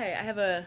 Okay, I have a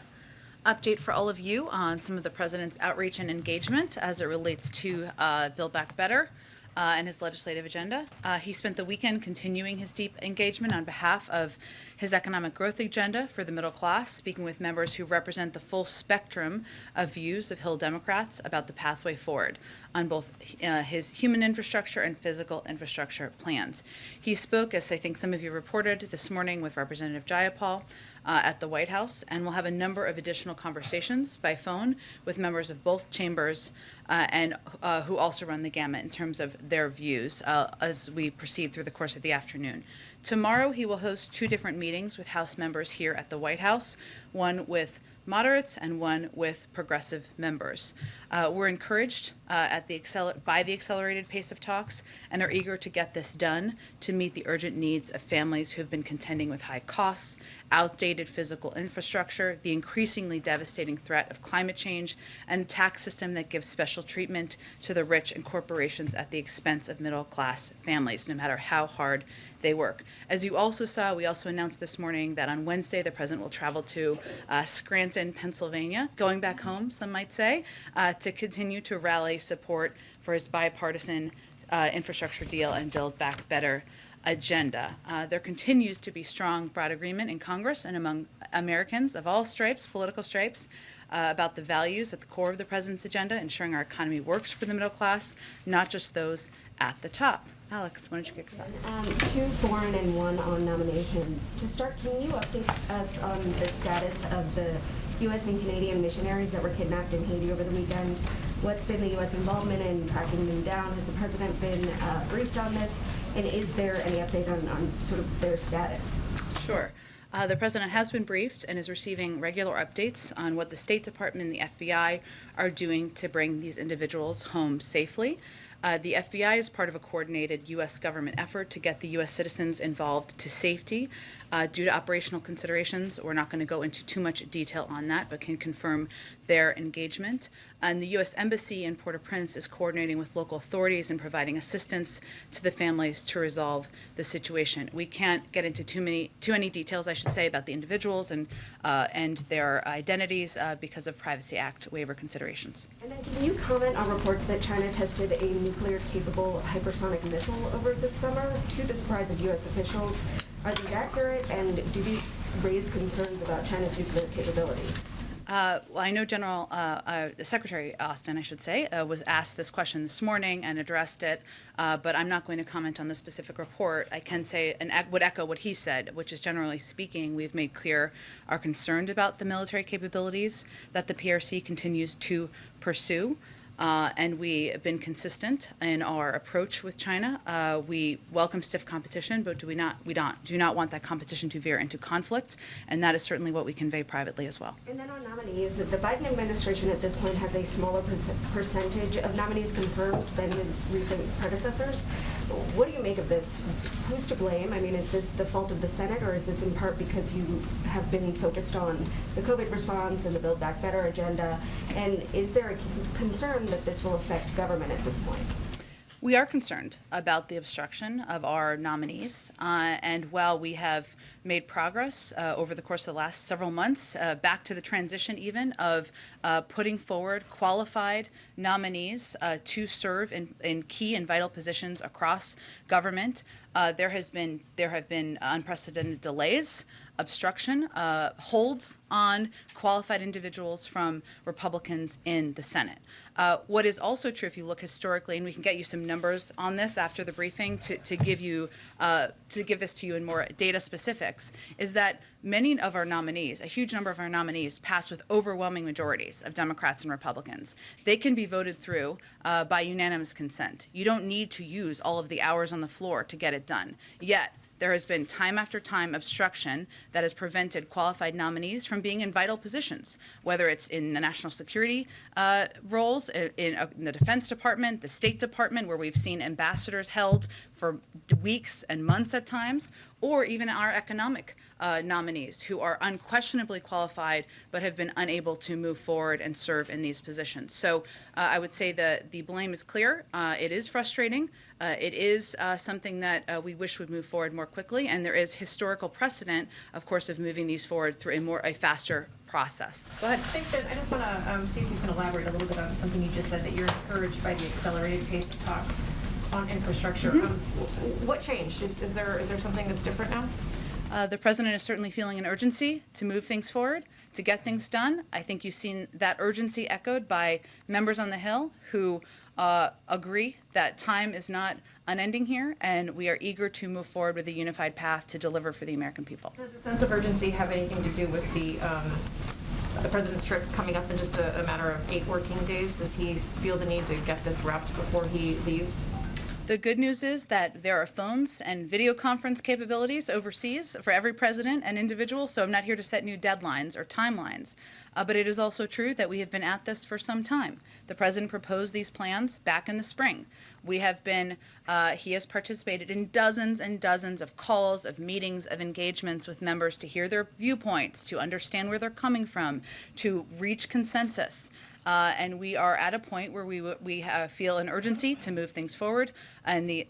update for all of you on some of the president's outreach and engagement as it relates to Build Back Better and his legislative agenda. He spent the weekend continuing his deep engagement on behalf of his economic growth agenda for the middle class, speaking with members who represent the full spectrum of views of Hill Democrats about the pathway forward on both his human infrastructure and physical infrastructure plans. He spoke, as I think some of you reported this morning, with Representative Jayapal at the White House, and we'll have a number of additional conversations by phone with members of both chambers and who also run the gamut in terms of their views as we proceed through the course of the afternoon. Tomorrow, he will host two different meetings with House members here at the White House, one with moderates and one with progressive members. We're encouraged by the accelerated pace of talks and are eager to get this done to meet the urgent needs of families who have been contending with high costs, outdated physical infrastructure, the increasingly devastating threat of climate change, and a tax system that gives special treatment to the rich and corporations at the expense of middle-class families, no matter how hard they work. As you also saw, we also announced this morning that on Wednesday, the president will travel to Scranton, Pennsylvania, going back home, some might say, to continue to rally support for his bipartisan infrastructure deal and Build Back Better agenda. There continues to be strong, broad agreement in Congress and among Americans of all stripes, political stripes, about the values at the core of the president's agenda, ensuring our economy works for the middle class, not just those at the top. Alex, why don't you kick us off? Two foreign and one on nominations. To start, can you update us on the status of the U.S. and Canadian missionaries that were kidnapped in Haiti over the weekend? What's been the U.S. involvement in tracking them down? Has the president been briefed on this? And is there any update on sort of their status? Sure. The president has been briefed and is receiving regular updates on what the State Department and the FBI are doing to bring these individuals home safely. The FBI is part of a coordinated U.S. government effort to get the U.S. citizens involved to safety. Due to operational considerations, we're not going to go into too much detail on that, but can confirm their engagement. And the U.S. Embassy in Port-au-Prince is coordinating with local authorities and providing assistance to the families to resolve the situation. We can't get into too many details, I should say, about the individuals and their identities because of Privacy Act waiver considerations. And then can you comment on reports that China tested a nuclear-capable hypersonic missile over the summer to the surprise of U.S. officials? Are these accurate, and do these raise concerns about China's nuclear capability? Well, I know Secretary Austin, I should say, was asked this question this morning and addressed it, but I'm not going to comment on the specific report. I can say and would echo what he said, which is generally speaking, we've made clear our concern about the military capabilities that the PRC continues to pursue. And we have been consistent in our approach with China. We welcome stiff competition, but we do not want that competition to veer into conflict, and that is certainly what we convey privately as well. And then on nominees, the Biden administration at this point has a smaller percentage of nominees confirmed than his recent predecessors. What do you make of this? Who's to blame? I mean, is this the fault of the Senate, or is this in part because you have been focused on the COVID response and the Build Back Better agenda? And is there a concern that this will affect government at this point? We are concerned about the obstruction of our nominees, and while we have made progress over the course of the last several months, back to the transition even of putting forward qualified nominees to serve in key and vital positions across government, there have been unprecedented delays, obstruction, holds on qualified individuals from Republicans in the Senate. What is also true, if you look historically, and we can get you some numbers on this after the briefing to give this to you in more data specifics, is that many of our nominees, a huge number of our nominees, pass with overwhelming majorities of Democrats and Republicans. They can be voted through by unanimous consent. You don't need to use all of the hours on the floor to get it done. Yet, there has been time after time obstruction that has prevented qualified nominees from being in vital positions, whether it's in the national security roles, in the Defense Department, the State Department, where we've seen ambassadors held for weeks and months at times, or even our economic nominees who are unquestionably qualified but have been unable to move forward and serve in these positions. So I would say that the blame is clear. It is frustrating. It is something that we wish would move forward more quickly, and there is historical precedent, of course, of moving these forward through a faster process. Go ahead. Thanks, Jen. I just want to see if you can elaborate a little bit on something you just said, that you're encouraged by the accelerated pace of talks on infrastructure. What changed? Is there something that's different now? The president is certainly feeling an urgency to move things forward, to get things done. I think you've seen that urgency echoed by members on the Hill who agree that time is not unending here, and we are eager to move forward with a unified path to deliver for the American people. Does the sense of urgency have anything to do with the president's trip coming up in just a matter of 8 working days? Does he feel the need to get this wrapped before he leaves? The good news is that there are phones and video conference capabilities overseas for every president and individual, so I'm not here to set new deadlines or timelines. But it is also true that we have been at this for some time. The president proposed these plans back in the spring. He has participated in dozens and dozens of calls, of meetings, of engagements with members to hear their viewpoints, to understand where they're coming from, to reach consensus. And we are at a point where we feel an urgency to move things forward, and the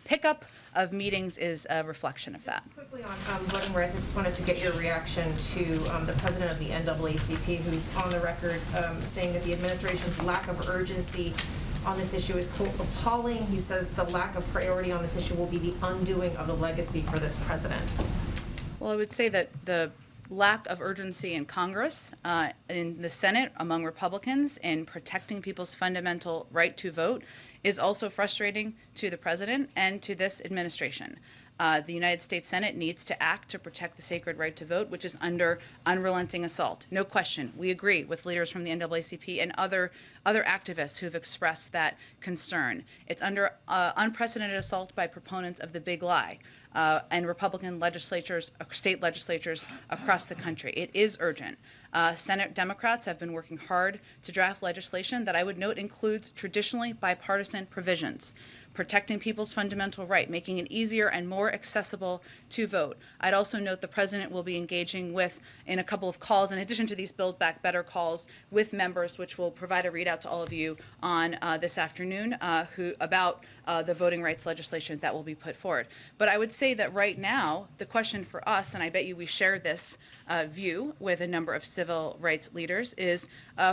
pickup of meetings is a reflection of that. Just quickly on voting rights, I just wanted to get your reaction to the president of the NAACP, who's on the record saying that the administration's lack of urgency on this issue is, quote, appalling. He says the lack of priority on this issue will be the undoing of the legacy for this president. Well, I would say that the lack of urgency in Congress, in the Senate, among Republicans, in protecting people's fundamental right to vote is also frustrating to the president and to this administration. The United States Senate needs to act to protect the sacred right to vote, which is under unrelenting assault. No question. We agree with leaders from the NAACP and other activists who have expressed that concern. It's under unprecedented assault by proponents of the big lie. And Republican legislatures, state legislatures across the country. It is urgent. Senate Democrats have been working hard to draft legislation that I would note includes traditionally bipartisan provisions, protecting people's fundamental right, making it easier and more accessible to vote. I'd also note the president will be engaging in a couple of calls, in addition to these Build Back Better calls, with members, which will provide a readout to all of you on this afternoon about the voting rights legislation that will be put forward. But I would say that right now, the question for us, and I bet you we share this view with a number of civil rights leaders, is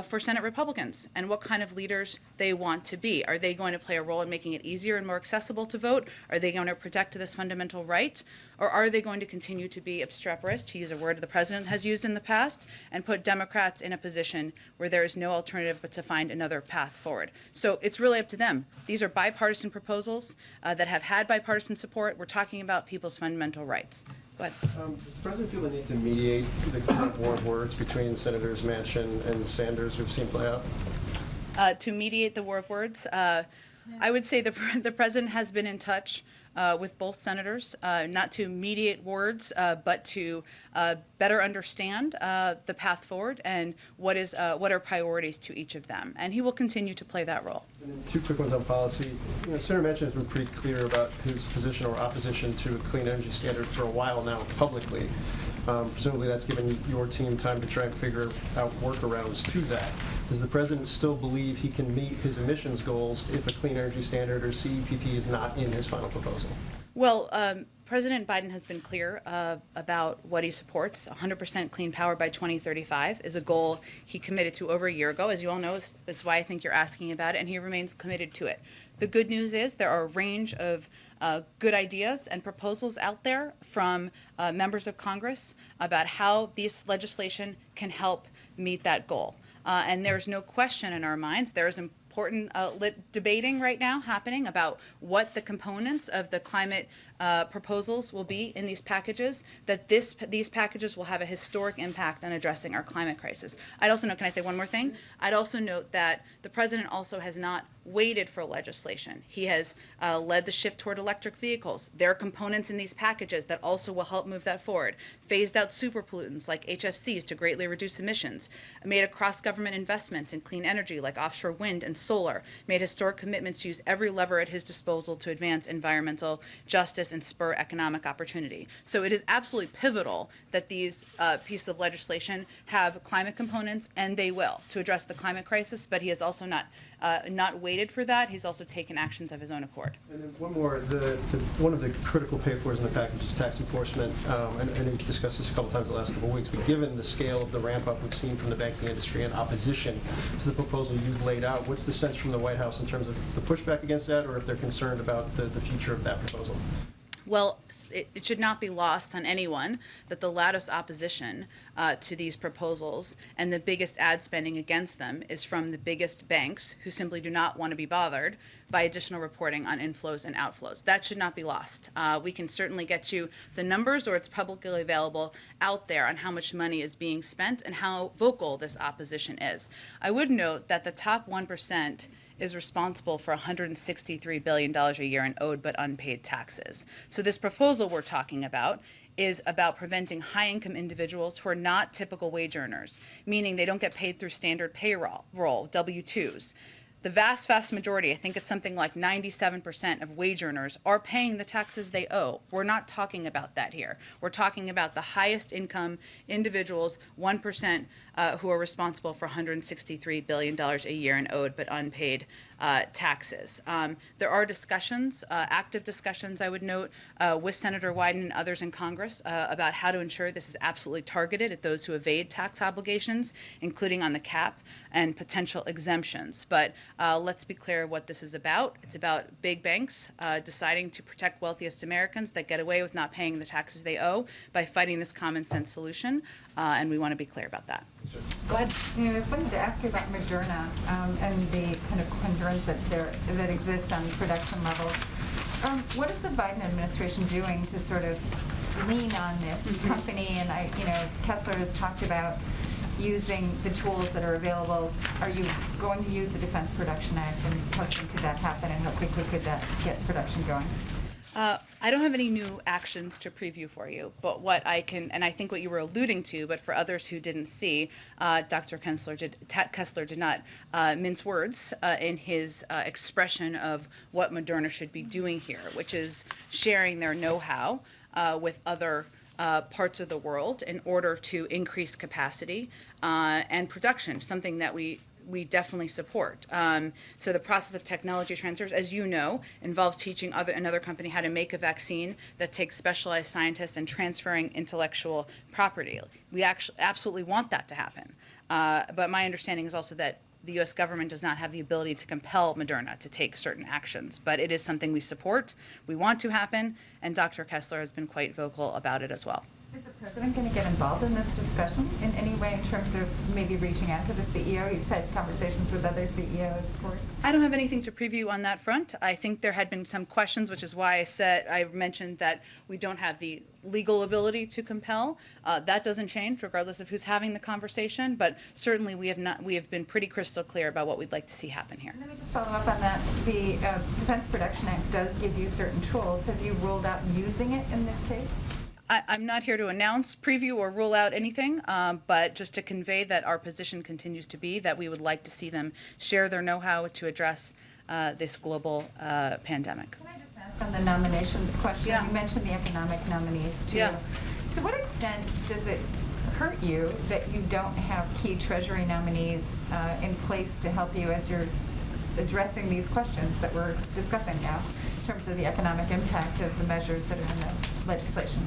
for Senate Republicans and what kind of leaders they want to be. Are they going to play a role in making it easier and more accessible to vote? Are they going to protect this fundamental right? Or are they going to continue to be obstreperous, to use a word the president has used in the past, and put Democrats in a position where there is no alternative but to find another path forward? So it's really up to them. These are bipartisan proposals that have had bipartisan support. We're talking about people's fundamental rights. Go ahead. Does the president feel the need to mediate the current war of words between Senators Manchin and Sanders we've seen play out? To mediate the war of words, I would say the president has been in touch with both senators, not to mediate words, but to better understand the path forward and what are priorities to each of them. And he will continue to play that role. And then 2 quick ones on policy. Senator Manchin has been pretty clear about his position or opposition to a clean energy standard for a while now publicly. Presumably that's given your team time to try and figure out workarounds to that. Does the president still believe he can meet his emissions goals if a clean energy standard or CEPP is not in his final proposal? Well, President Biden has been clear about what he supports. 100% clean power by 2035 is a goal he committed to over a year ago. As you all know, that's why I think you're asking about it, and he remains committed to it. The good news is there are a range of good ideas and proposals out there from members of Congress about how this legislation can help meet that goal. And there's no question in our minds. There is important debating right now happening about what the components of the climate proposals will be in these packages, that these packages will have a historic impact on addressing our climate crisis. I'd also note, can I say one more thing? I'd also note that the president also has not waited for legislation. He has led the shift toward electric vehicles. There are components in these packages that also will help move that forward. Phased out super pollutants like HFCs to greatly reduce emissions. Made across government investments in clean energy like offshore wind and solar. Made historic commitments to use every lever at his disposal to advance environmental justice and spur economic opportunity. So it is absolutely pivotal that these pieces of legislation have climate components, and they will, to address the climate crisis, but he has also not not waited for that. He's also taken actions of his own accord. And then one more, one of the critical pay-fors in the package is tax enforcement. And I know you've discussed this a couple times the last couple of weeks, but given the scale of the ramp-up we've seen from the banking industry and opposition to the proposal you've laid out, what's the sense from the White House in terms of the pushback against that, or if they're concerned about the future of that proposal? Well, it should not be lost on anyone that the loudest opposition to these proposals and the biggest ad spending against them is from the biggest banks who simply do not want to be bothered by additional reporting on inflows and outflows. That should not be lost. We can certainly get you the numbers, or it's publicly available out there on how much money is being spent and how vocal this opposition is. I would note that the top 1% is responsible for $163 billion a year in owed but unpaid taxes. So this proposal we're talking about is about preventing high-income individuals who are not typical wage earners, meaning they don't get paid through standard payroll, W-2s. The vast, vast majority, I think it's something like 97% of wage earners, are paying the taxes they owe. We're not talking about that here. We're talking about the highest income individuals, 1%, who are responsible for $163 billion a year in owed but unpaid taxes. There are discussions, active discussions, I would note, with Senator Wyden and others in Congress about how to ensure this is absolutely targeted at those who evade tax obligations, including on the cap and potential exemptions. But let's be clear what this is about. It's about big banks deciding to protect wealthiest Americans that get away with not paying the taxes they owe by fighting this common sense solution, and we want to be clear about that. Go ahead. I wanted to ask you about Moderna and the kind of concerns that exist on production levels. What is the Biden administration doing to sort of lean on this company? And Kessler has talked about using the tools that are available. Are you going to use the Defense Production Act, and how soon could that happen, and how quickly could that get production going? I don't have any new actions to preview for you, but what I can, and I think what you were alluding to, but for others who didn't see, Dr. Kessler did not mince words in his expression of what Moderna should be doing here, which is sharing their know-how with other parts of the world in order to increase capacity and production, something that we definitely support. So the process of technology transfers, as you know, involves teaching another company how to make a vaccine that takes specialized scientists and transferring intellectual property. We actually absolutely want that to happen. But my understanding is also that the U.S. government does not have the ability to compel Moderna to take certain actions, but it is something we support, we want to happen, and Dr. Kessler has been quite vocal about it as well. Is the president going to get involved in this discussion in any way in terms of maybe reaching out to the CEO? He's had conversations with other CEOs, of course. I don't have anything to preview on that front. I think there had been some questions, which is why I mentioned that we don't have the legal ability to compel. That doesn't change regardless of who's having the conversation, but certainly we have been pretty crystal clear about what we'd like to see happen here. Let me just follow up on that. The Defense Production Act does give you certain tools. Have you ruled out using it in this case? I'm not here to announce, preview, or rule out anything, but just to convey that our position continues to be that we would like to see them share their know-how to address this global pandemic. Can I just ask on the nominations question? Yeah. You mentioned the economic nominees, too. Yeah. To what extent does it hurt you that you don't have key Treasury nominees in place to help you as you're addressing these questions that we're discussing now in terms of the economic impact of the measures that are in the legislation?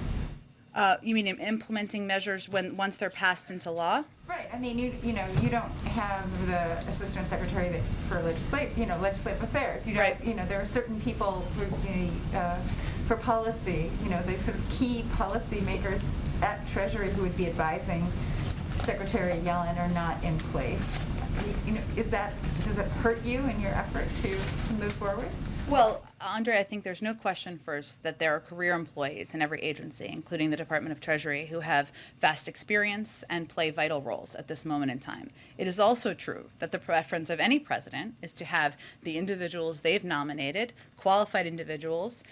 You mean in implementing measures once they're passed into law? Right. I mean, you don't have the assistant secretary for legislative affairs. You don't, Right. There are certain people for policy. The sort of key policy makers at Treasury who would be advising Secretary Yellen are not in place. Does it hurt you in your effort to move forward? Well, Andre, I think there's no question first that there are career employees in every agency, including the Department of Treasury, who have vast experience and play vital roles at this moment in time. It is also true that the preference of any president is to have the individuals they've nominated, qualified individuals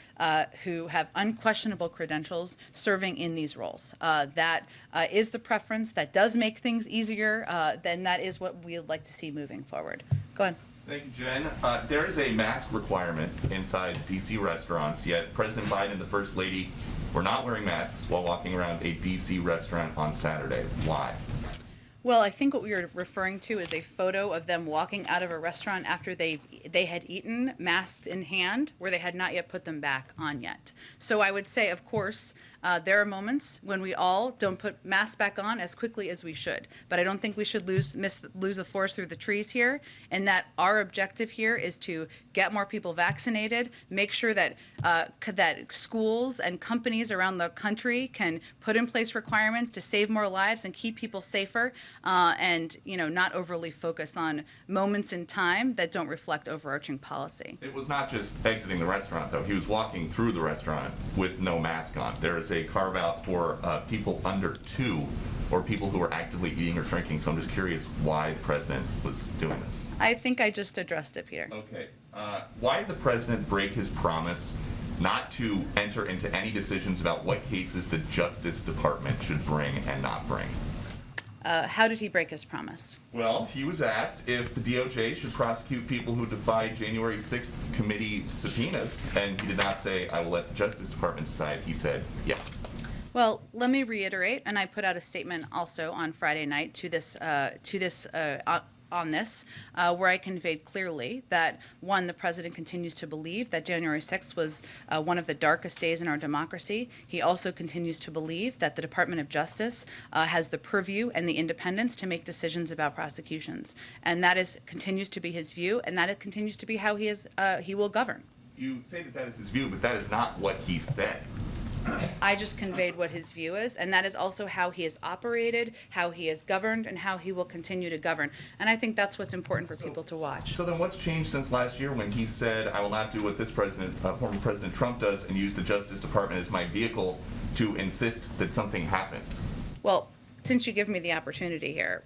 who have unquestionable credentials serving in these roles. That is the preference. That does make things easier. Then that is what we would like to see moving forward. Go ahead. Thank you, Jen. There is a mask requirement inside D.C. restaurants, yet President Biden and the First Lady were not wearing masks while walking around a D.C. restaurant on Saturday. Why? Well, I think what we were referring to is a photo of them walking out of a restaurant after they had eaten, masked in hand, where they had not yet put them back on yet. So I would say, of course, there are moments when we all don't put masks back on as quickly as we should. But I don't think we should lose the forest through the trees here, and that our objective here is to get more people vaccinated, make sure that that schools and companies around the country can put in place requirements to save more lives and keep people safer, and not overly focus on moments in time that don't reflect overarching policy. It was not just exiting the restaurant, though. He was walking through the restaurant with no mask on. There is a carve out for people under 2 or people who are actively eating or drinking. So I'm just curious why the president was doing this. I think I just addressed it, Peter. Okay. Why did the president break his promise not to enter into any decisions about what cases the Justice Department should bring and not bring? How did he break his promise? Well, he was asked if the DOJ should prosecute people who defied January 6th committee subpoenas, and he did not say, I will let the Justice Department decide. He said, yes. Well, let me reiterate, and I put out a statement also on Friday night on this, where I conveyed clearly that, one, the president continues to believe that January 6th was one of the darkest days in our democracy. He also continues to believe that the Department of Justice has the purview and the independence to make decisions about prosecutions. And that continues to be his view, and that continues to be how he will govern. You say that is his view, but that is not what he said. I just conveyed what his view is, and that is also how he has operated, how he has governed, and how he will continue to govern. And I think that's what's important for people to watch. So then what's changed since last year when he said, I will not do what this president, former President Trump does, and use the Justice Department as my vehicle to insist that something happened? Well, since you give me the opportunity here,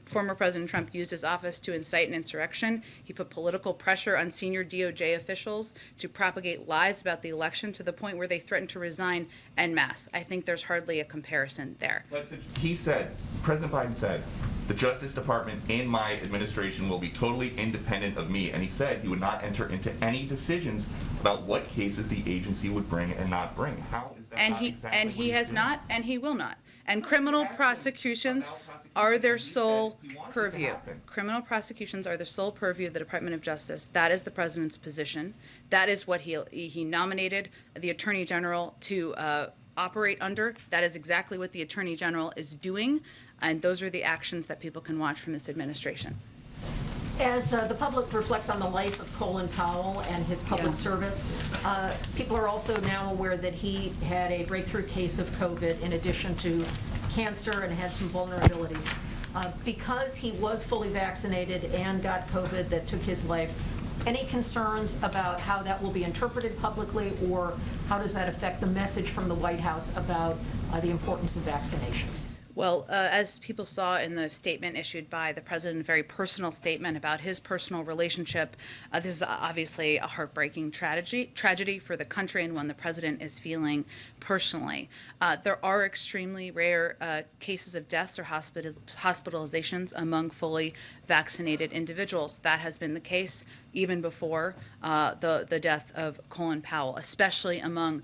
former President Trump used his office to incite an insurrection. He put political pressure on senior DOJ officials to propagate lies about the election to the point where they threatened to resign en masse. I think there's hardly a comparison there. But he said, President Biden said, the Justice Department in my administration will be totally independent of me. And he said he would not enter into any decisions about what cases the agency would bring and not bring. How is that not exactly And what he he's has doing? not, and he will not. And criminal prosecutions are their sole purview. Criminal prosecutions are the sole purview of the Department of Justice. That is the president's position. That is what he nominated the Attorney General to operate under. That is exactly what the Attorney General is doing, and those are the actions that people can watch from this administration. As the public reflects on the life of Colin Powell and his public service, people are also now aware that he had a breakthrough case of COVID in addition to cancer and had some vulnerabilities. Because he was fully vaccinated and got COVID that took his life, any concerns about how that will be interpreted publicly, or how does that affect the message from the White House about the importance of vaccinations? Well, as people saw in the statement issued by the president, a very personal statement about his personal relationship, this is obviously a heartbreaking tragedy for the country, and one the president is feeling personally. There are extremely rare cases of deaths or hospitalizations among fully vaccinated individuals. That has been the case even before the death of Colin Powell, especially among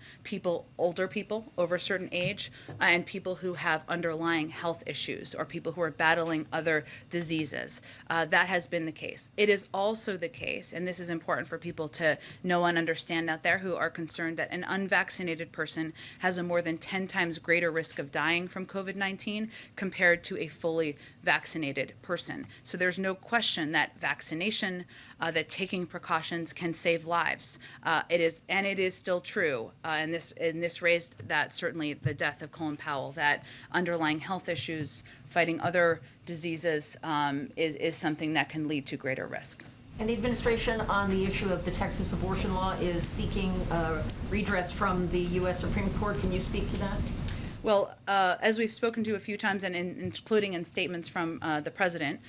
older people over a certain age, and people who have underlying health issues or people who are battling other diseases. That has been the case. It is also the case, and this is important for people to know and understand out there who are concerned, that an unvaccinated person has a more than 10 times greater risk of dying from COVID-19 compared to a fully vaccinated person. So there's no question that vaccination, that taking precautions can save lives. It is still true, and this raised that certainly the death of Colin Powell, that underlying health issues, fighting other diseases, is something that can lead to greater risk. And the administration on the issue of the Texas abortion law is seeking redress from the U.S. Supreme Court. Can you speak to that? Well, as we've spoken to a few times, and including in statements from the president,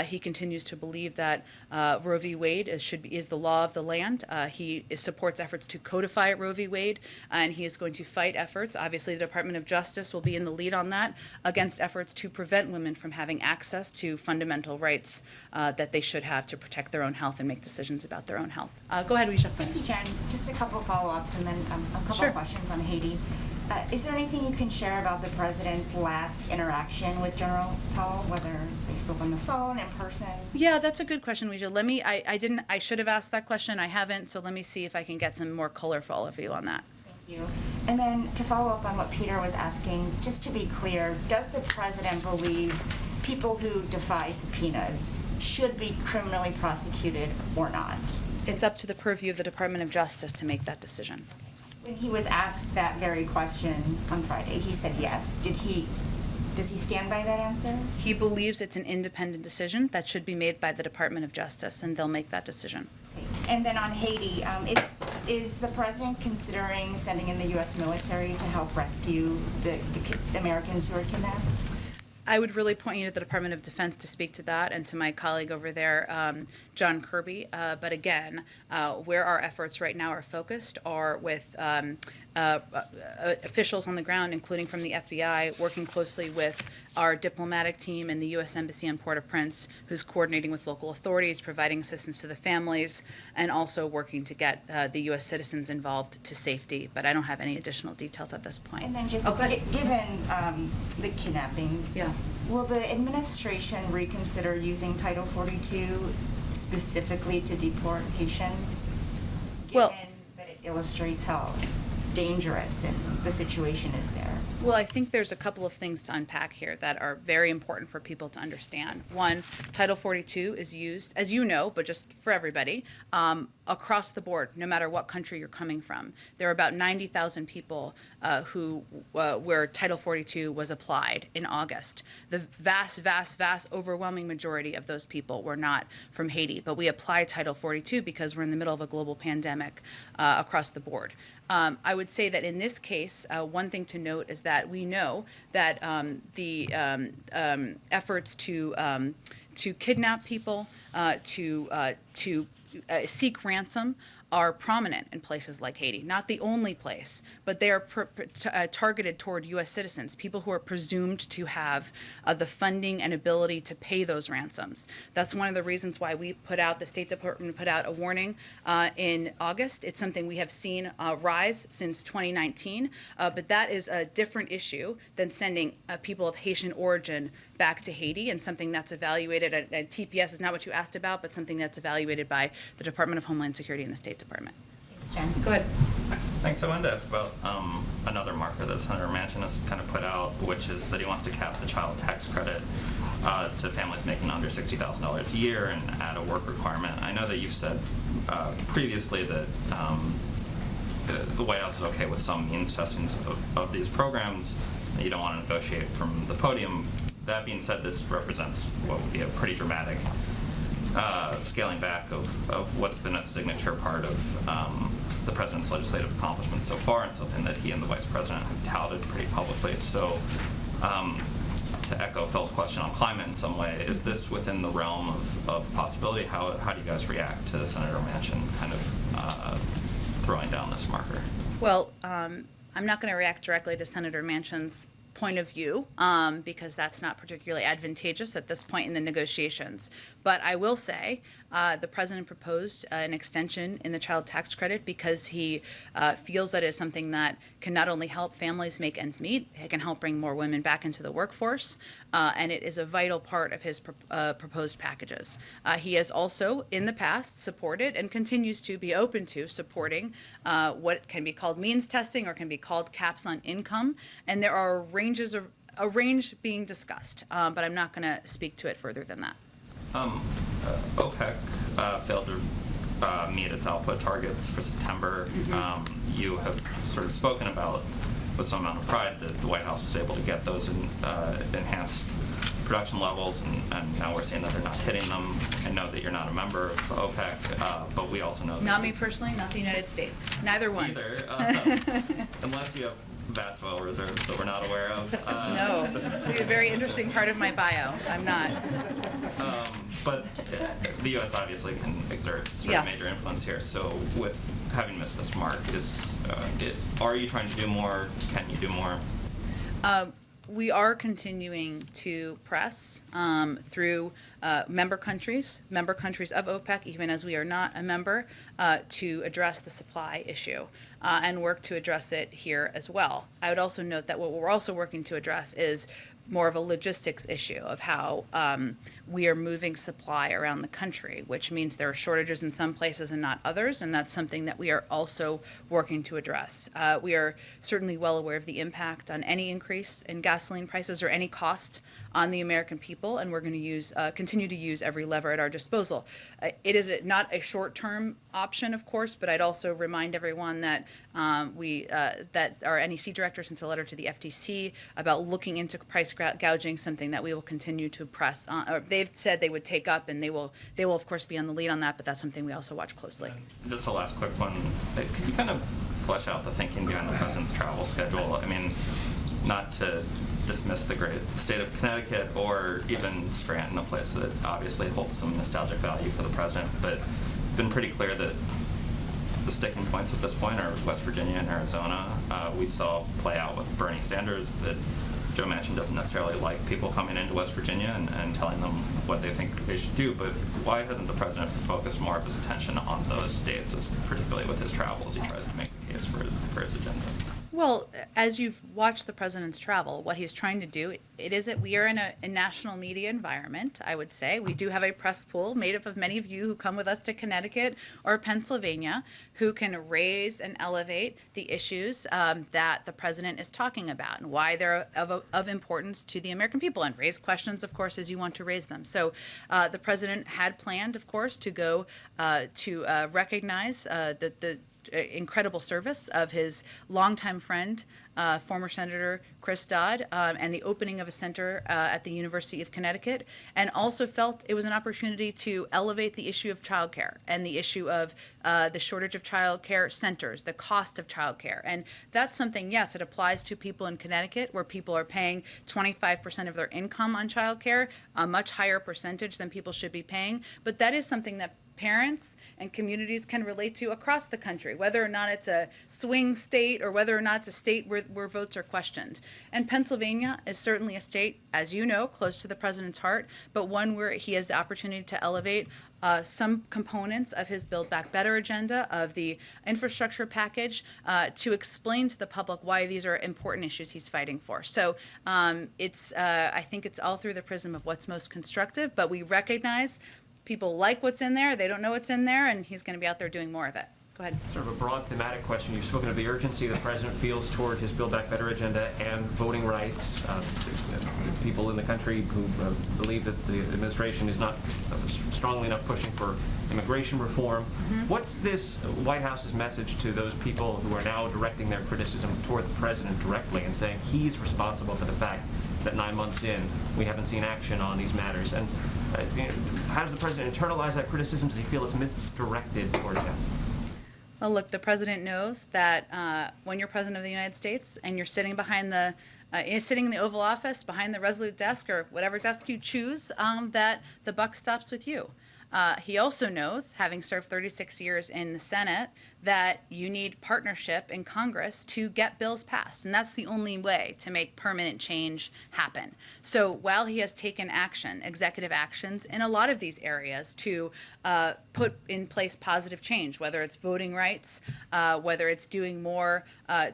he continues to believe that Roe v. Wade is the law of the land. He supports efforts to codify Roe v. Wade, and he is going to fight efforts. Obviously, the Department of Justice will be in the lead on that, against efforts to prevent women from having access to fundamental rights that they should have to protect their own health and make decisions about their own health. Go ahead, Risha. Thank you, Jen. Just a couple follow-ups and then a couple Sure. of questions on Haiti. Is there anything you can share about the president's last interaction with General Powell, whether they spoke on the phone, in person? Yeah, that's a good question, Weijia. I should have asked that question. I haven't, so let me see if I can get some more color for all of you on that. Thank you. And then to follow up on what Peter was asking, just to be clear, does the president believe people who defy subpoenas should be criminally prosecuted or not? It's up to the purview of the Department of Justice to make that decision. When he was asked that very question on Friday, he said yes. Does he stand by that answer? He believes it's an independent decision that should be made by the Department of Justice, and they'll make that decision. And then on Haiti, is the president considering sending in the U.S. military to help rescue the Americans who are kidnapped? I would really point you to the Department of Defense to speak to that, and to my colleague over there, John Kirby. But again, where our efforts right now are focused are with officials on the ground, including from the FBI, working closely with our diplomatic team and the U.S. Embassy in Port-au-Prince, who's coordinating with local authorities, providing assistance to the families, and also working to get the U.S. citizens involved to safety. But I don't have any additional details at this point. And then just Okay. given the kidnappings, Yeah. will the administration reconsider using Title 42 specifically to deport Haitians? Well- Given that it illustrates how dangerous the situation is there. Well, I think there's a couple of things to unpack here that are very important for people to understand. One, Title 42 is used, as you know, but just for everybody, across the board, no matter what country you're coming from. There are about 90,000 people where Title 42 was applied in August. The vast, vast, vast overwhelming majority of those people were not from Haiti, but we apply Title 42 because we're in the middle of a global pandemic across the board. I would say that in this case, one thing to note is that we know that the efforts to kidnap people, to seek ransom, are prominent in places like Haiti. Not the only place, but they are targeted toward U.S. citizens, people who are presumed to have the funding and ability to pay those ransoms. That's one of the reasons why the State Department put out a warning in August. It's something we have seen rise since 2019, but that is a different issue than sending people of Haitian origin back to Haiti, and something that's evaluated at TPS is not what you asked about, but something that's evaluated by the Department of Homeland Security and the State Department. Thanks, Jen. Go ahead. Thanks. I wanted to ask about another marker that Senator Manchin has kind of put out, which is that he wants to cap the child tax credit to families making under $60,000 a year and add a work requirement. I know that you've said previously that the White House is okay with some means testing of these programs. You don't want to negotiate from the podium. That being said, this represents what would be a pretty dramatic scaling back of what's been a signature part of the president's legislative accomplishments so far, and something that he and the vice president have touted pretty publicly. So, to echo Phil's question on climate in some way, is this within the realm of possibility? How do you guys react to Senator Manchin kind of throwing down this marker? Well, I'm not going to react directly to Senator Manchin's point of view because that's not particularly advantageous at this point in the negotiations. But I will say the president proposed an extension in the child tax credit because he feels that it is something that can not only help families make ends meet, it can help bring more women back into the workforce, and it is a vital part of his proposed packages. He has also, in the past, supported and continues to be open to supporting what can be called means testing or can be called caps on income, and there are a range being discussed, but I'm not going to speak to it further than that. OPEC failed to meet its output targets for September. You have sort of spoken about, with some amount of pride, that the White House was able to get those enhanced production levels, and now we're seeing that they're not hitting them. I know that you're not a member of OPEC, but we also know that... Not me personally, not the United States. Neither one. Either, unless you have vast oil reserves that we're not aware of. No, a very interesting part of my bio. I'm not. But the U.S. obviously can exert sort Yeah. of major influence here. So with having missed this mark, are you trying to do more? Can you do more? We are continuing to press through member countries of OPEC, even as we are not a member, to address the supply issue. and work to address it here as well. I would also note that what we're also working to address is more of a logistics issue of how we are moving supply around the country, which means there are shortages in some places and not others, and that's something that we are also working to address. We are certainly well aware of the impact on any increase in gasoline prices or any cost on the American people, and we're going to continue to use every lever at our disposal. It is not a short-term option, of course, but I'd also remind everyone that that our NEC director sent a letter to the FTC about looking into price gouging, something that we will continue to press on. Or they've said they would take up, and they will of course be on the lead on that. But that's something we also watch closely. Just a last quick one. Could you kind of flesh out the thinking behind the president's travel schedule? I mean, not to dismiss the great state of Connecticut or even Scranton, a place that obviously holds some nostalgic value for the president, but it's been pretty clear that the sticking points at this point are West Virginia and Arizona. We saw play out with Bernie Sanders that Joe Manchin doesn't necessarily like people coming into West Virginia and telling them what they think they should do, but why hasn't the president focused more of his attention on those states, particularly with his travels? He tries to make the case for his agenda. Well, as you've watched the president's travel, what he's trying to do, we are in a national media environment, I would say. We do have a press pool made up of many of you who come with us to Connecticut or Pennsylvania who can raise and elevate the issues that the president is talking about and why they're of importance to the American people, and raise questions, of course, as you want to raise them. So the president had planned, of course, to go to recognize the incredible service of his longtime friend, former Senator Chris Dodd, and the opening of a center at the University of Connecticut, and also felt it was an opportunity to elevate the issue of childcare and the issue of the shortage of childcare centers, the cost of childcare. And that's something, yes, it applies to people in Connecticut where people are paying 25% of their income on childcare, a much higher percentage than people should be paying. But that is something that parents and communities can relate to across the country, whether or not it's a swing state or whether or not it's a state where votes are questioned. And Pennsylvania is certainly a state, as you know, close to the president's heart, but one where he has the opportunity to elevate some components of his Build Back Better agenda, of the infrastructure package, to explain to the public why these are important issues he's fighting for. So I think it's all through the prism of what's most constructive, but we recognize people like what's in there, they don't know what's in there, and he's going to be out there doing more of it. Go ahead. Sort of a broad thematic question. You've spoken of the urgency the president feels toward his Build Back Better agenda and voting rights. People in the country who believe that the administration is not strongly enough pushing for immigration reform. Mm-hmm. What's this White House's message to those people who are now directing their criticism toward the president directly and saying he's responsible for the fact that 9 months in, we haven't seen action on these matters? And how does the president internalize that criticism? Does he feel it's misdirected toward him? Well, look, the president knows that when you're president of the United States and you're sitting behind sitting in the Oval Office, behind the Resolute desk or whatever desk you choose, that the buck stops with you. He also knows, having served 36 years in the Senate, that you need partnership in Congress to get bills passed. And that's the only way to make permanent change happen. So while he has taken action, executive actions, in a lot of these areas to put in place positive change, whether it's voting rights, whether it's doing more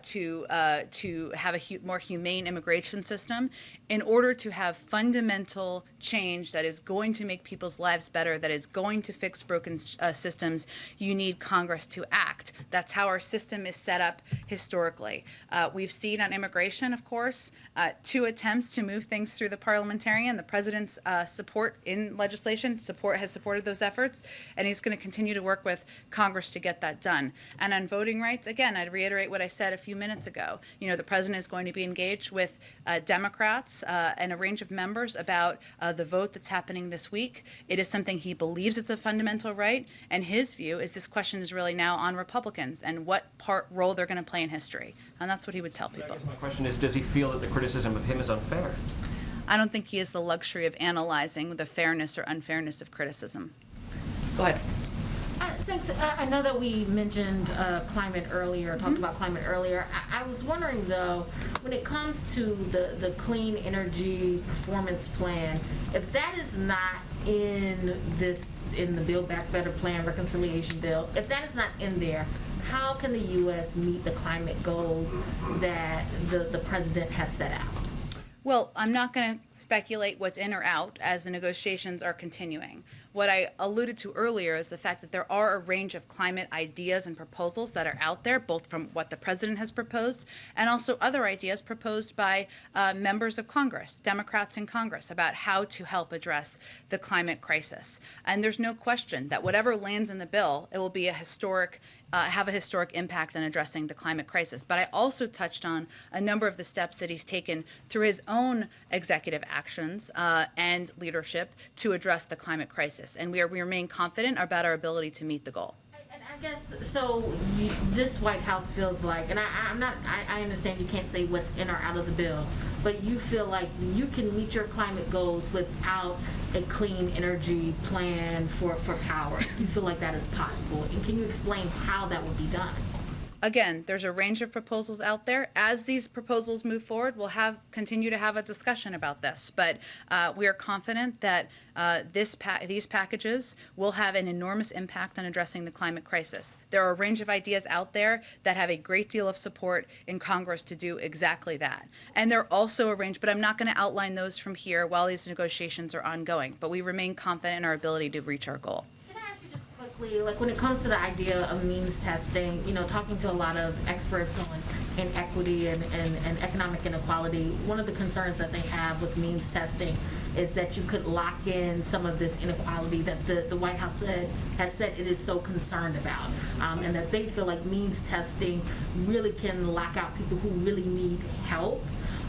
to have a more humane immigration system, in order to have fundamental change that is going to make people's lives better, that is going to fix broken systems, you need Congress to act. That's how our system is set up historically. We've seen on immigration, of course, 2 attempts to move things through the parliamentarian. The president's support in legislation has supported those efforts, and he's going to continue to work with Congress to get that done. And on voting rights, again, I'd reiterate what I said a few minutes ago. You know, the president is going to be engaged with Democrats and a range of members about the vote that's happening this week. It is something he believes it's a fundamental right, and his view is this question is really now on Republicans and what role they're going to play in history. And that's what he would tell people. I guess my question is, does he feel that the criticism of him is unfair? I don't think he has the luxury of analyzing the fairness or unfairness of criticism. Go ahead. Thanks. I know that we mentioned climate earlier, talked about climate earlier. I was wondering, though, when it comes to the clean energy performance plan, if that is not in the Build Back Better plan reconciliation bill, if that is not in there, how can the U.S. meet the climate goals that the president has set out? Well, I'm not going to speculate what's in or out as the negotiations are continuing. What I alluded to earlier is the fact that there are a range of climate ideas and proposals that are out there, both from what the president has proposed and also other ideas proposed by members of Congress, Democrats in Congress, about how to help address the climate crisis. And there's no question that whatever lands in the bill, it will be a historic have a historic impact on addressing the climate crisis. But I also touched on a number of the steps that he's taken through his own executive actions and leadership to address the climate crisis. And we remain confident about our ability to meet the goal. And I guess, so this White House feels like, and I understand you can't say what's in or out of the bill, but you feel like you can meet your climate goals without a clean energy plan for power. You feel like that is possible. And can you explain how that would be done? Again, there's a range of proposals out there. As these proposals move forward, we'll continue to have a discussion about this. But we are confident that these packages will have an enormous impact on addressing the climate crisis. There are a range of ideas out there that have a great deal of support in Congress to do exactly that. And there are also a range, but I'm not going to outline those from here while these negotiations are ongoing. But we remain confident in our ability to reach our goal. Like when it comes to the idea of means testing, talking to a lot of experts on inequity and economic inequality, one of the concerns that they have with means testing is that you could lock in some of this inequality that the White House has said it is so concerned about, and that they feel like means testing really can lock out people who really need help.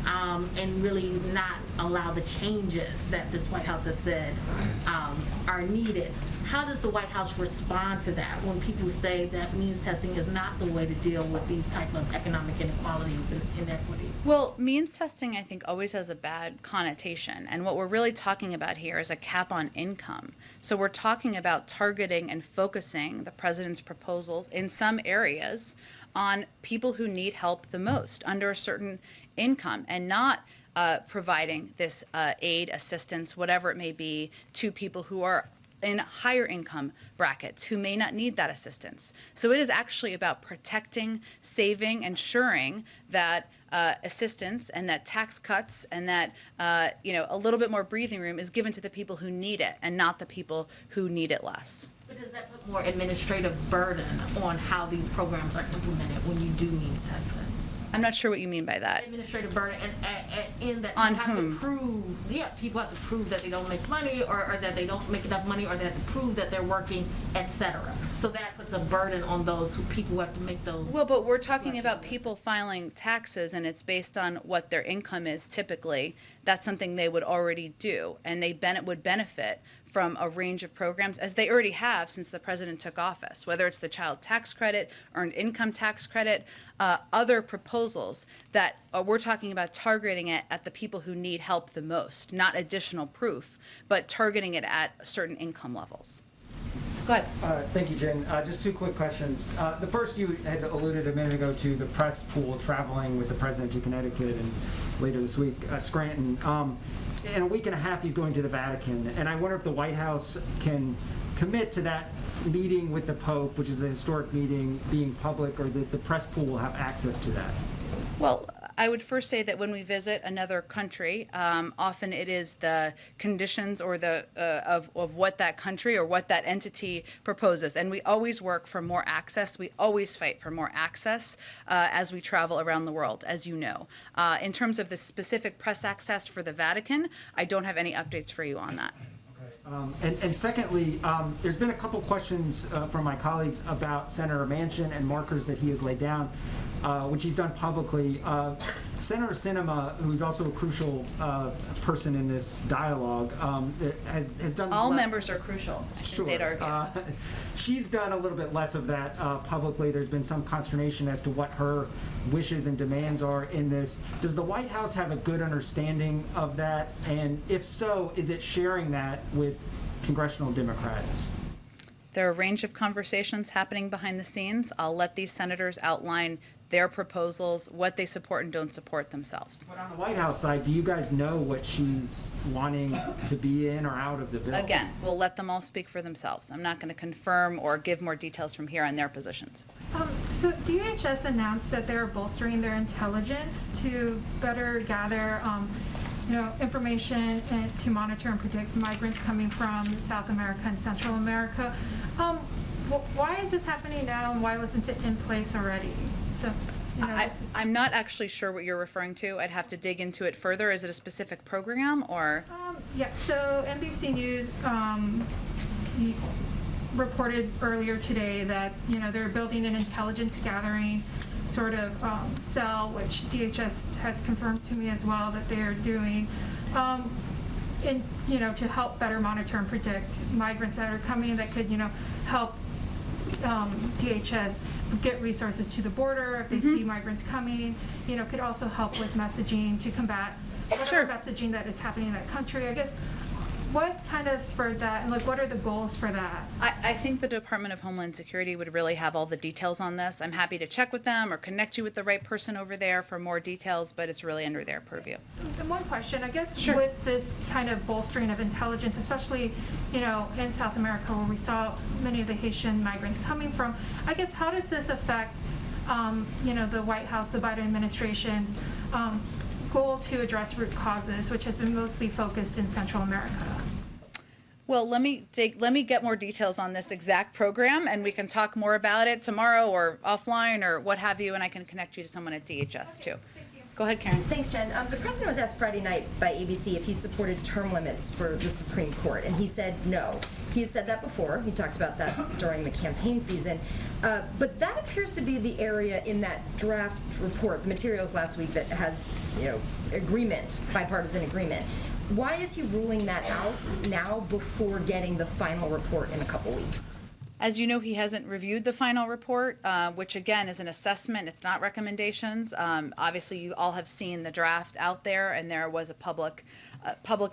And really not allow the changes that this White House has said are needed. How does the White House respond to that when people say that means testing is not the way to deal with these type of economic inequalities and inequities? Well, means testing, I think, always has a bad connotation. And what we're really talking about here is a cap on income. So we're talking about targeting and focusing the president's proposals in some areas on people who need help the most under a certain income, and not providing this aid, assistance, whatever it may be, to people who are in higher income brackets who may not need that assistance. So it is actually about protecting, saving, ensuring that assistance and that tax cuts and that a little bit more breathing room is given to the people who need it and not the people who need it less. But does that put more administrative burden on how these programs are implemented when you do means testing? I'm not sure what you mean by that. Administrative burden in that On you have whom? to prove, people have to prove that they don't make money or that they don't make enough money or they have to prove that they're working, etc. So that puts a burden on those people who have to make those. Well, but we're talking about people filing taxes, and it's based on what their income is typically. That's something they would already do, and they would benefit from a range of programs, as they already have since the president took office, whether it's the child tax credit, earned income tax credit, other proposals that we're talking about targeting it at the people who need help the most, not additional proof, but targeting it at certain income levels. Go ahead. Thank you, Jen. Just two quick questions. The first, you had alluded a minute ago to the press pool traveling with the president to Connecticut and later this week, Scranton. In a week and a half, he's going to the Vatican. And I wonder if the White House can commit to that meeting with the Pope, which is a historic meeting, being public, or that the press pool will have access to that. Well, I would first say that when we visit another country, often it is the conditions or the of what that country or what that entity proposes, and we always work for more access. We always fight for more access as we travel around the world, as you know. In terms of the specific press access for the Vatican, I don't have any updates for you on that. And secondly, there's been a couple questions from my colleagues about Senator Manchin and markers that he has laid down, which he's done publicly. Senator Sinema, who's also a crucial person in this dialogue, has done... All members are crucial, I think they'd argue. She's done a little bit less of that publicly. There's been some consternation as to what her wishes and demands are in this. Does the White House have a good understanding of that? And if so, is it sharing that with congressional Democrats? There are a range of conversations happening behind the scenes. I'll let these senators outline their proposals, what they support and don't support themselves. But on the White House side, do you guys know what she's wanting to be in or out of the bill? Again, we'll let them all speak for themselves. I'm not going to confirm or give more details from here on their positions. So DHS announced that they're bolstering their intelligence to better gather, information and to monitor and predict migrants coming from South America and Central America. Why is this happening now, and why wasn't it in place already? So, I'm not actually sure what you're referring to. I'd have to dig into it further. Is it a specific program or? Yeah, so NBC News reported earlier today that, they're building an intelligence gathering sort of cell, which DHS has confirmed to me as well that they're doing, to help better monitor and predict migrants that are coming that could, help DHS get resources to the border if they see migrants coming, could also help with messaging to combat whatever messaging that is happening in that country. I guess, what kind of spurred that, and what are the goals for that? I think the Department of Homeland Security would really have all the details on this. I'm happy to check with them or connect you with the right person over there for more details, but it's really under their purview. And one question, I guess, with this kind of bolstering of intelligence, especially, in South America where we saw many of the Haitian migrants coming from, I guess, how does this affect, the White House, the Biden administration's goal to address root causes, which has been mostly focused in Central America? Well, let me get more details on this exact program, and we can talk more about it tomorrow or offline or what have you, and I can connect you to someone at DHS too. Go ahead, Karen. Thanks, Jen. The president was asked Friday night by ABC if he supported term limits for the Supreme Court, and he said no. He has said that before. He talked about that during the campaign season. But that appears to be the area in that draft report, the materials last week, that has, agreement, bipartisan agreement. Why is he ruling that out now before getting the final report in a couple weeks? As you know, he hasn't reviewed the final report, which again is an assessment. It's not recommendations. Obviously, you all have seen the draft out there, and there was a public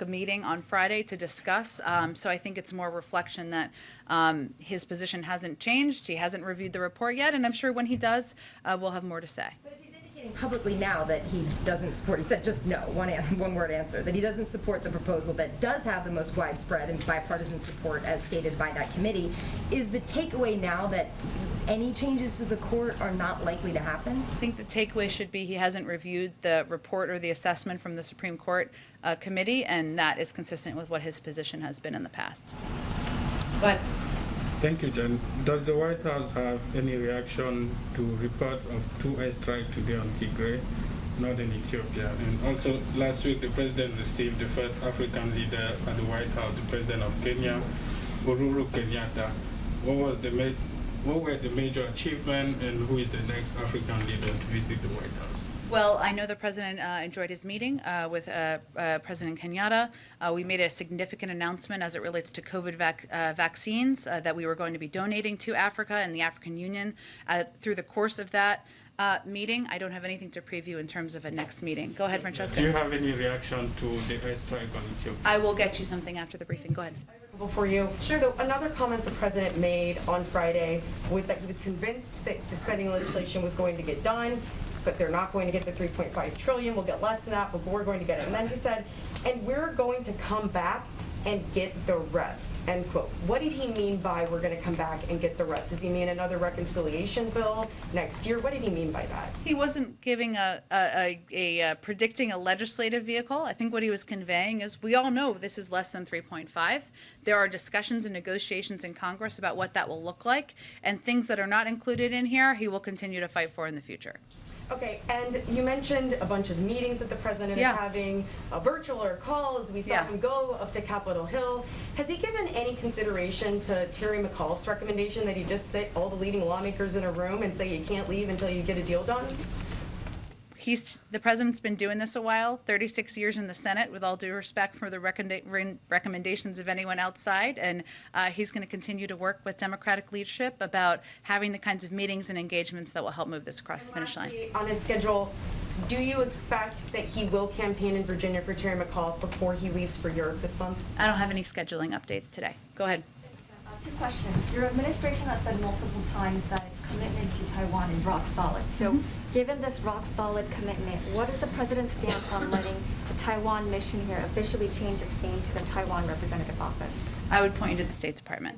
meeting on Friday to discuss. So I think it's more reflection that his position hasn't changed. He hasn't reviewed the report yet, and I'm sure when he does, we'll have more to say. Publicly now that he doesn't support, he said just no, one word answer, that he doesn't support the proposal that does have the most widespread and bipartisan support as stated by that committee. Is the takeaway now that any changes to the court are not likely to happen? I think the takeaway should be he hasn't reviewed the report or the assessment from the Supreme Court committee, and that is consistent with what his position has been in the past. But thank you, Jen. Does the White House have any reaction to report of 2 airstrikes today on Tigray, northern Ethiopia? And also, last week, the president received the first African leader at the White House, the president of Kenya, Uhuru Kenyatta. What were the major achievements, and who is the next African leader to visit the White House? Well, I know the president enjoyed his meeting with President Kenyatta. We made a significant announcement as it relates to COVID vaccines that we were going to be donating to Africa and the African Union through the course of that meeting. I don't have anything to preview in terms of a next meeting. Go ahead, Francesca. Do you have any reaction to the airstrike on Ethiopia? I will get you something after the briefing. Go ahead. For you. Sure. So another comment the president made on Friday was that he was convinced that the spending legislation was going to get done, but they're not going to get the 3.5 trillion. We'll get less than that, but we're going to get it. And then he said, and we're going to come back and get the rest, end quote. What did he mean by we're going to come back and get the rest? Does he mean another reconciliation bill next year? What did he mean by that? He wasn't giving predicting a legislative vehicle. I think what he was conveying is we all know this is less than 3.5. There are discussions and negotiations in Congress about what that will look like, and things that are not included in here, he will continue to fight for in the future. Okay, and you mentioned a bunch of meetings that the president is having, virtual or calls. We saw him go up to Capitol Hill. Has he given any consideration to Terry McAuliffe's recommendation that he just sit all the leading lawmakers in a room and say you can't leave until you get a deal done? The president's been doing this a while, 36 years in the Senate, with all due respect for the recommendations of anyone outside, and he's going to continue to work with Democratic leadership about having the kinds of meetings and engagements that will help move this across the finish line. On his schedule, do you expect that he will campaign in Virginia for Terry McAuliffe before he leaves for Europe this month? I don't have any scheduling updates today. Go ahead. Two questions. Your administration has said multiple times that its commitment to Taiwan is rock solid. So, given this rock solid commitment, what is the president's stance on letting the Taiwan mission here officially change its name to the Taiwan Representative Office? I would point you to the State Department.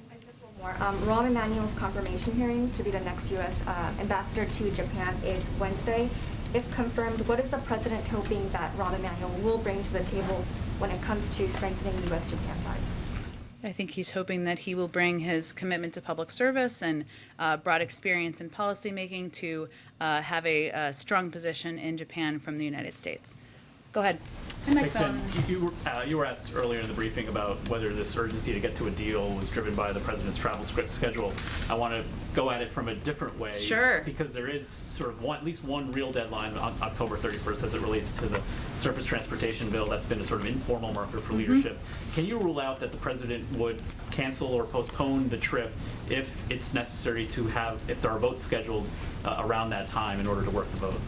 Rahm Emanuel's confirmation hearing to be the next U.S. Ambassador to Japan is Wednesday. If confirmed, what is the president hoping that Rahm Emanuel will bring to the table when it comes to strengthening U.S.-Japan ties? I think he's hoping that he will bring his commitment to public service and broad experience in policymaking to have a strong position in Japan from the United States. Go ahead. Thanks, Jen. You were asked earlier in the briefing about whether this urgency to get to a deal was driven by the president's travel schedule. I want to go at it from a different way. Sure. Because there is sort of at least one real deadline on October 31st as it relates to the surface transportation bill. That's been a sort of informal marker for leadership. Can you rule out that the president would cancel or postpone the trip if it's necessary to have, if there are votes scheduled around that time in order to work the vote?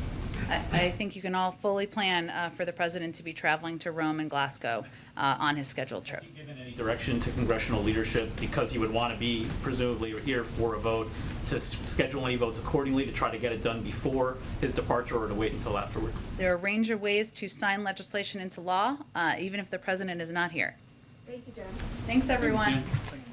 I think you can all fully plan for the president to be traveling to Rome and Glasgow on his scheduled trip. Has he given any direction to congressional leadership, because he would want to be presumably here for a vote, to schedule any votes accordingly to try to get it done before his departure or to wait until afterward? There are a range of ways to sign legislation into law, even if the president is not here. Thank you, Jen. Thanks, everyone. Thank you.